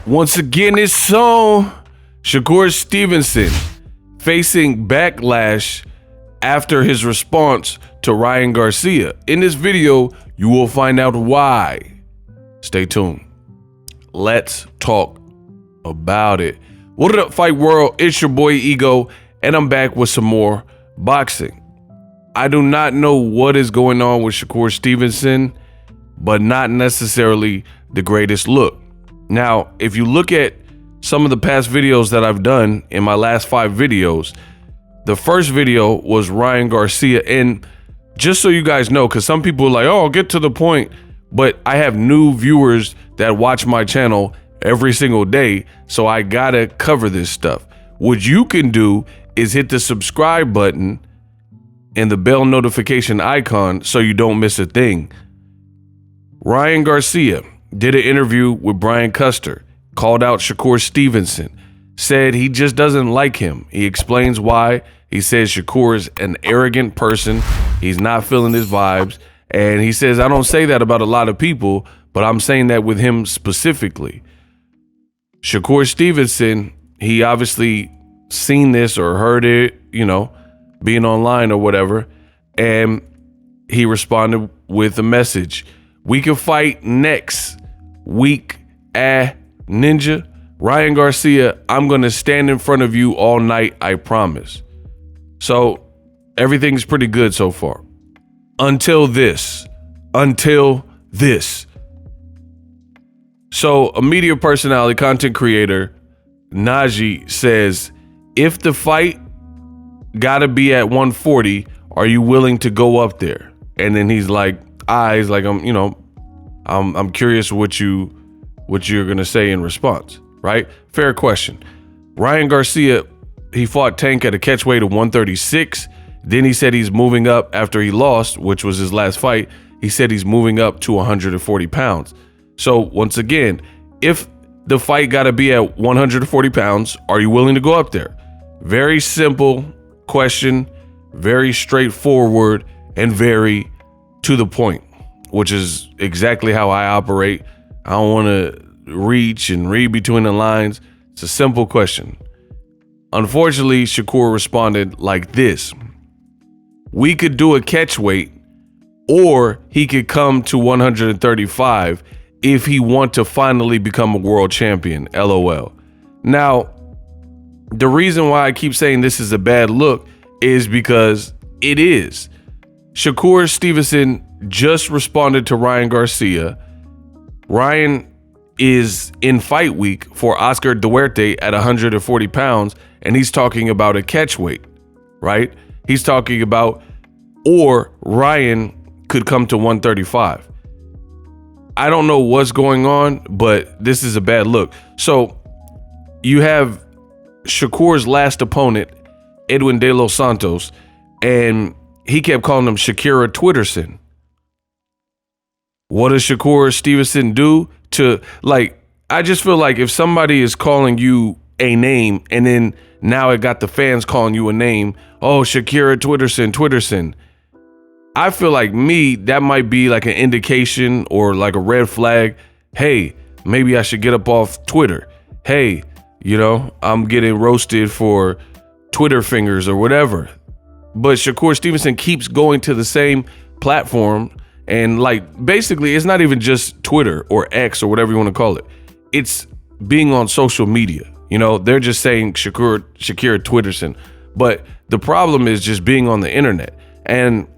Once again, it's on. Shakur Stevenson facing backlash after his response to Ryan Garcia. In this video, you will find out why. Stay tuned. Let's talk about it. What up, Fight World? It's your boy Ego, and I'm back with some more boxing. I do not know what is going on with Shakur Stevenson, but not necessarily the greatest look. Now, if you look at some of the past videos that I've done in my last 5 videos, the first video was Ryan Garcia. And just so you guys know, because some people are like, oh, get to the point. But I have new viewers that watch my channel every single day, so I gotta cover this stuff. What you can do is hit the subscribe button and the bell notification icon so you don't miss a thing. Ryan Garcia did an interview with Brian Custer, called out Shakur Stevenson, said he just doesn't like him. He explains why. He says Shakur is an arrogant person. He's not feeling his vibes. And he says, I don't say that about a lot of people, but I'm saying that with him specifically. Shakur Stevenson, he obviously seen this or heard it, you know, being online or whatever. And he responded with a message. We can fight next week, ninja. Ryan Garcia, I'm going to stand in front of you all night, I promise. So everything's pretty good so far. Until this. So a media personality, content creator, Najee, says, if the fight gotta be at 140, are you willing to go up there? And then he's like, I'm curious what you're gonna say in response, right? Fair question. Ryan Garcia, he fought Tank at a catchweight of 136. Then he said he's moving up after he lost, which was his last fight. He said he's moving up to 140 pounds. So once again, if the fight gotta be at 140 pounds, are you willing to go up there? Very simple question, very straightforward, and very to the point, which is exactly how I operate. I don't want to reach and read between the lines. It's a simple question. Unfortunately, Shakur responded like this. We could do a catch weight, or he could come to 135 if he want to finally become a world champion, LOL. Now, the reason why I keep saying this is a bad look is because it is. Shakur Stevenson just responded to Ryan Garcia. Ryan is in fight week for Oscar Duarte at 140 pounds, and he's talking about a catch weight, right? He's talking about, or Ryan could come to 135. I don't know what's going on, but this is a bad look. So you have Shakur's last opponent, Edwin De Los Santos, and he kept calling him Shakira Twitterson. What does Shakur Stevenson do to, like, I just feel like if somebody is calling you a name and then now it got the fans calling you a name, oh, Shakira Twitterson. I feel like that might be like an indication or like a red flag. Hey, maybe I should get up off Twitter. Hey, I'm getting roasted for Twitter fingers or whatever. But Shakur Stevenson keeps going to the same platform, and like basically it's not even just Twitter or X or whatever you want to call it. It's being on social media. They're just saying Shakira Twitterson. But the problem is just being on the internet. And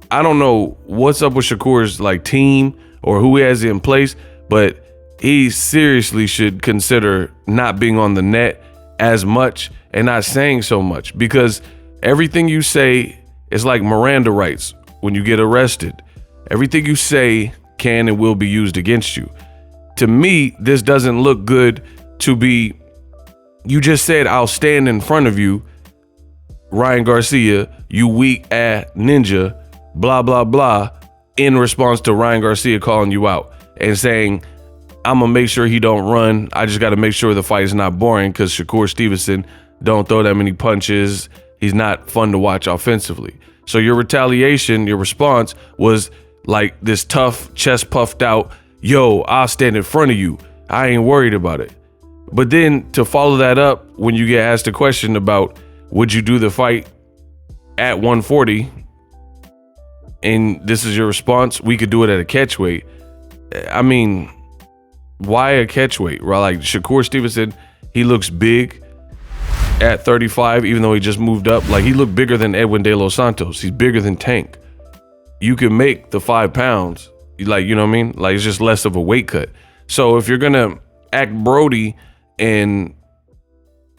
I don't know what's up with Shakur's like team or who he has in place, but he seriously should consider not being on the net as much and not saying so much, because everything you say is like Miranda rights when you get arrested. Everything you say can and will be used against you. To me, this doesn't look good to be, you just said, I'll stand in front of you, Ryan Garcia, you weak ass ninja, blah, blah, blah, in response to Ryan Garcia calling you out and saying, I'm going to make sure he don't run. I just got to make sure the fight is not boring because Shakur Stevenson don't throw that many punches. He's not fun to watch offensively. So your retaliation, your response was like this tough, chest puffed out, yo, I'll stand in front of you. I ain't worried about it. But then to follow that up, when you get asked a question about would you do the fight at 140, and this is your response, we could do it at a catch weight. I mean, why a catch weight? Right? Like Shakur Stevenson, he looks big at 35, even though he just moved up. Like, he looked bigger than Edwin De Los Santos. He's bigger than Tank. You can make the 5 pounds, like, you know what I mean? Like, it's just less of a weight cut. So if you're gonna act Brody and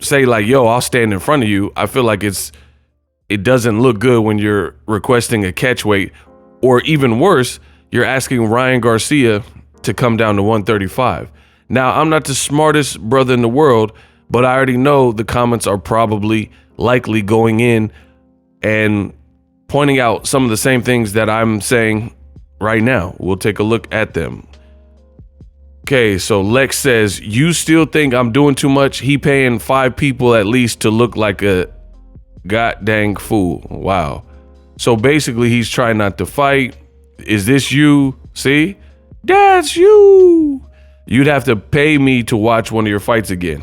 say like, yo, I'll stand in front of you, I feel like it doesn't look good when you're requesting a catch weight, or even worse, you're asking Ryan Garcia to come down to 135. Now, I'm not the smartest brother in the world, but I already know the comments are probably likely going in and pointing out some of the same things that I'm saying right now. We'll take a look at them. Okay, so Lex says, you still think I'm doing too much? He paying 5 people at least to look like a god dang fool. Wow. So basically he's trying not to fight. Is this you? See? That's you. You'd have to pay me to watch one of your fights again.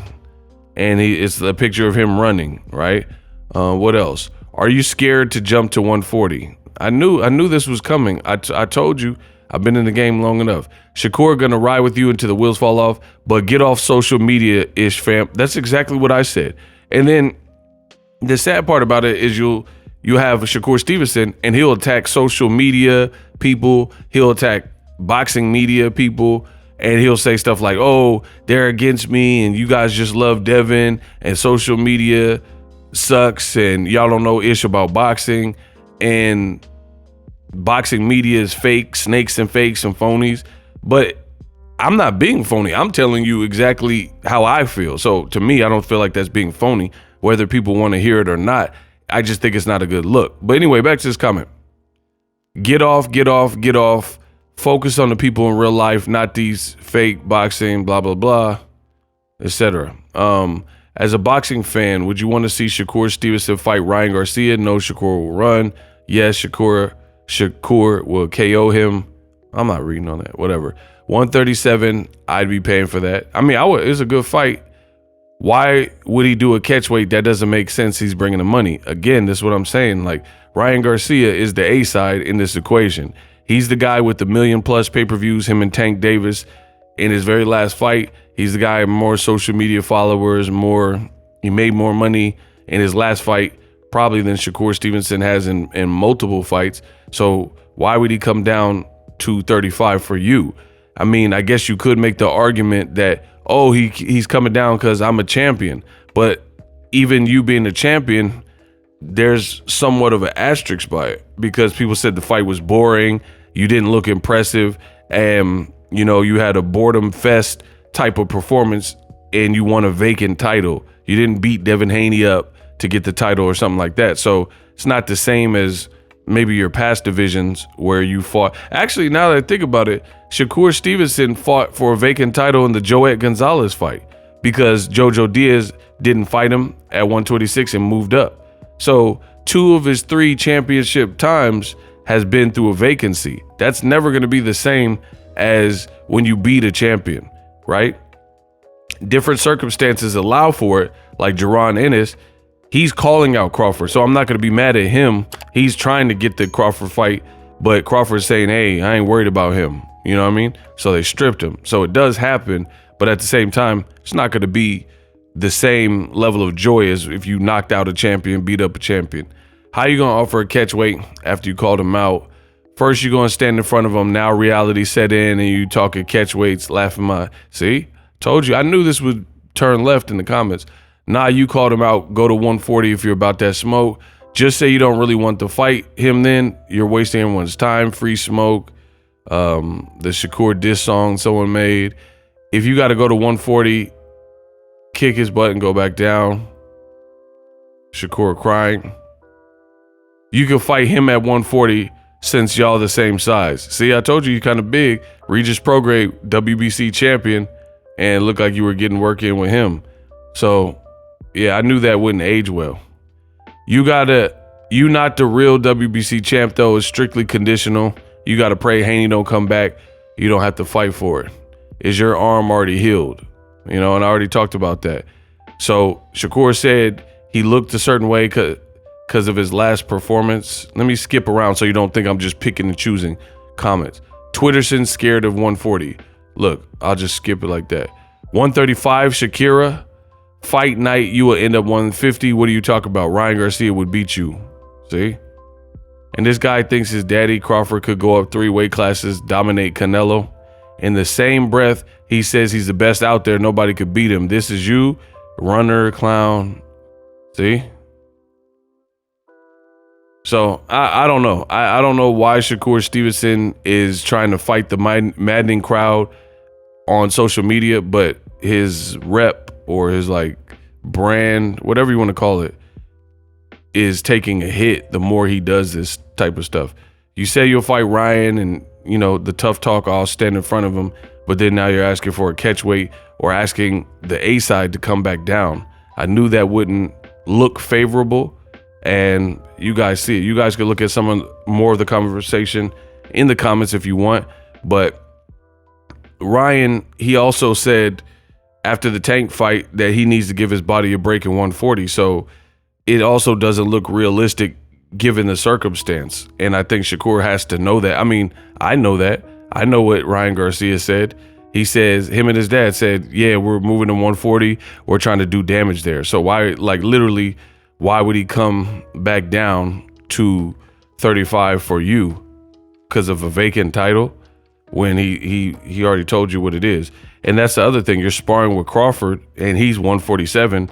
And it's a picture of him running, right? What else? Are you scared to jump to 140? I knew this was coming. I told you, I've been in the game long enough. Shakur gonna ride with you until the wheels fall off, but get off social media-ish, fam. That's exactly what I said. And then the sad part about it is you have Shakur Stevenson, and he'll attack social media people. He'll attack boxing media people. And he'll say stuff like, oh, they're against me and you guys just love Devin and social media sucks and y'all don't know ish about boxing and boxing media is fake, snakes and fakes and phonies. But I'm not being phony. I'm telling you exactly how I feel. So to me, I don't feel like that's being phony, whether people want to hear it or not. I just think it's not a good look. But anyway, back to this comment. Get off, get off, get off. Focus on the people in real life, not these fake boxing, blah, blah, blah, etc. As a boxing fan, would you want to see Shakur Stevenson fight Ryan Garcia? No, Shakur will run. Yes, Shakur will KO him. I'm not reading on that. Whatever. 137, I'd be paying for that. I mean, it's a good fight. Why would he do a catch weight? That doesn't make sense. He's bringing the money. Again, this is what I'm saying. Like, Ryan Garcia is the A side in this equation. He's the guy with the 1 million+ pay-per-views, him and Tank Davis. In his very last fight, he's the guy with more social media followers, he made more money in his last fight probably than Shakur Stevenson has in multiple fights. So why would he come down to 35 for you? I mean, I guess you could make the argument that, oh, he's coming down because I'm a champion. But even you being a champion, there's somewhat of an asterisk by it because people said the fight was boring. You didn't look impressive. And, you had a boredom fest type of performance and you won a vacant title. You didn't beat Devin Haney up to get the title or something like that. So it's not the same as maybe your past divisions where you fought. Actually, now that I think about it, Shakur Stevenson fought for a vacant title in the Joet Gonzalez fight because Jojo Diaz didn't fight him at 126 and moved up. So 2 of his 3 championship times has been through a vacancy. That's never going to be the same as when you beat a champion, right? Different circumstances allow for it, like Jaron Ennis. He's calling out Crawford, so I'm not going to be mad at him. He's trying to get the Crawford fight, but Crawford's saying, hey, I ain't worried about him. You know what I mean? So they stripped him. So it does happen, but at the same time, it's not going to be the same level of joy as if you knocked out a champion, beat up a champion. How you gonna offer a catch weight after you called him out? First, you're gonna stand in front of him. Now reality set in and you talking catch weights, laughing see? Told you, I knew this would turn left in the comments. Nah, you called him out. Go to 140 if you're about that smoke. Just say you don't really want to fight him then. You're wasting everyone's time. Free smoke. The Shakur diss song someone made. If you gotta go to 140, kick his butt and go back down. Shakur crying. You can fight him at 140 since y'all the same size. See, I told you you're kind of big. Regis Prograde, WBC champion, and looked like you were getting work in with him. So, yeah, I knew that wouldn't age well. You not the real WBC champ, though. It's strictly conditional. You got to pray Haney don't come back. You don't have to fight for it. Is your arm already healed? you know, and I already talked about that. So Shakur said he looked a certain way because of his last performance. Let me skip around so you don't think I'm just picking and choosing comments. Twitterson scared of 140. Look, I'll just skip it like that. 135, Shakira. Fight night, you will end up 150. What do you talk about? Ryan Garcia would beat you. See? And this guy thinks his daddy Crawford could go up 3 weight classes, dominate Canelo. In the same breath, he says he's the best out there. Nobody could beat him. This is you, runner, clown. See? So I don't know. I don't know why Shakur Stevenson is trying to fight the maddening crowd on social media, but his rep or his like brand, whatever you want to call it, is taking a hit the more he does this type of stuff. You say you'll fight Ryan and, you know, the tough talk, I'll stand in front of him, but then now you're asking for a catch weight or asking the A side to come back down. I knew that wouldn't look favorable, and you guys see it. You guys could look at more of the conversation in the comments if you want, but Ryan, he also said after the Tank fight that he needs to give his body a break in 140. So it also doesn't look realistic given the circumstance. And I think Shakur has to know that. I mean, I know that. I know what Ryan Garcia said. He says, him and his dad said, yeah, we're moving to 140. We're trying to do damage there. So why, like literally, why would he come back down to 35 for you because of a vacant title when he already told you what it is? And that's the other thing. You're sparring with Crawford and he's 147.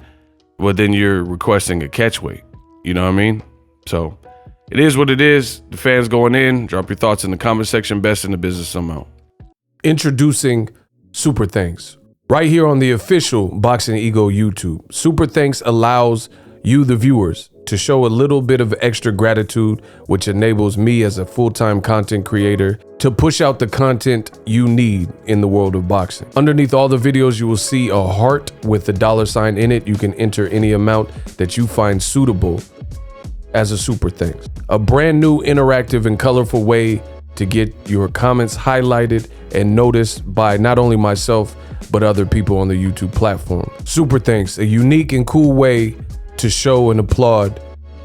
Well, then you're requesting a catch weight. You know what I mean? So it is what it is. The fans going in. Drop your thoughts in the comment section. Best in the business somehow. Introducing Super Thanks. Right here on the official Boxingego YouTube. Super Thanks allows you, the viewers, to show a little bit of extra gratitude, which enables me as a full-time content creator to push out the content you need in the world of boxing. Underneath all the videos, you will see a heart with the $sign in it. You can enter any amount that you find suitable as a super thanks. A brand new interactive and colorful way to get your comments highlighted and noticed by not only myself, but other people on the YouTube platform. Super thanks, a unique and cool way to show and applaud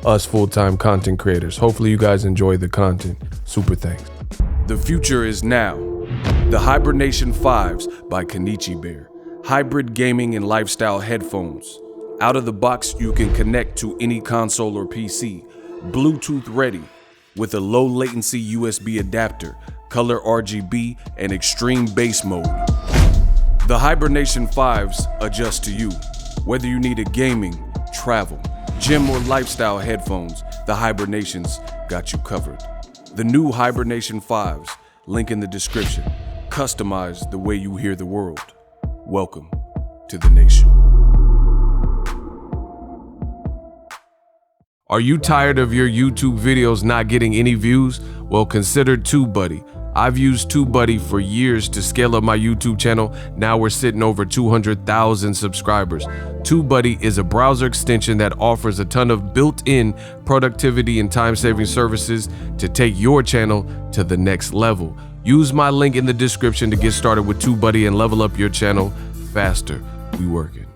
us full-time content creators. Hopefully you guys enjoy the content. Super thanks. The future is now. The Hibernation 5s by Kenichi Bear. Hybrid gaming and lifestyle headphones. Out of the box, you can connect to any console or PC. Bluetooth ready with a low latency USB adapter, color RGB, and extreme bass mode. The Hibernation 5s adjust to you. Whether you need a gaming, travel, gym, or lifestyle headphones, the Hibernations got you covered. The new Hibernation 5s, link in the description. Customize the way you hear the world. Welcome to the nation. Are you tired of your YouTube videos not getting any views? Well, consider TubeBuddy. I've used TubeBuddy for years to scale up my YouTube channel. Now we're sitting over 200,000 subscribers. TubeBuddy is a browser extension that offers a ton of built-in productivity and time-saving services to take your channel to the next level. Use my link in the description to get started with TubeBuddy and level up your channel faster. We working.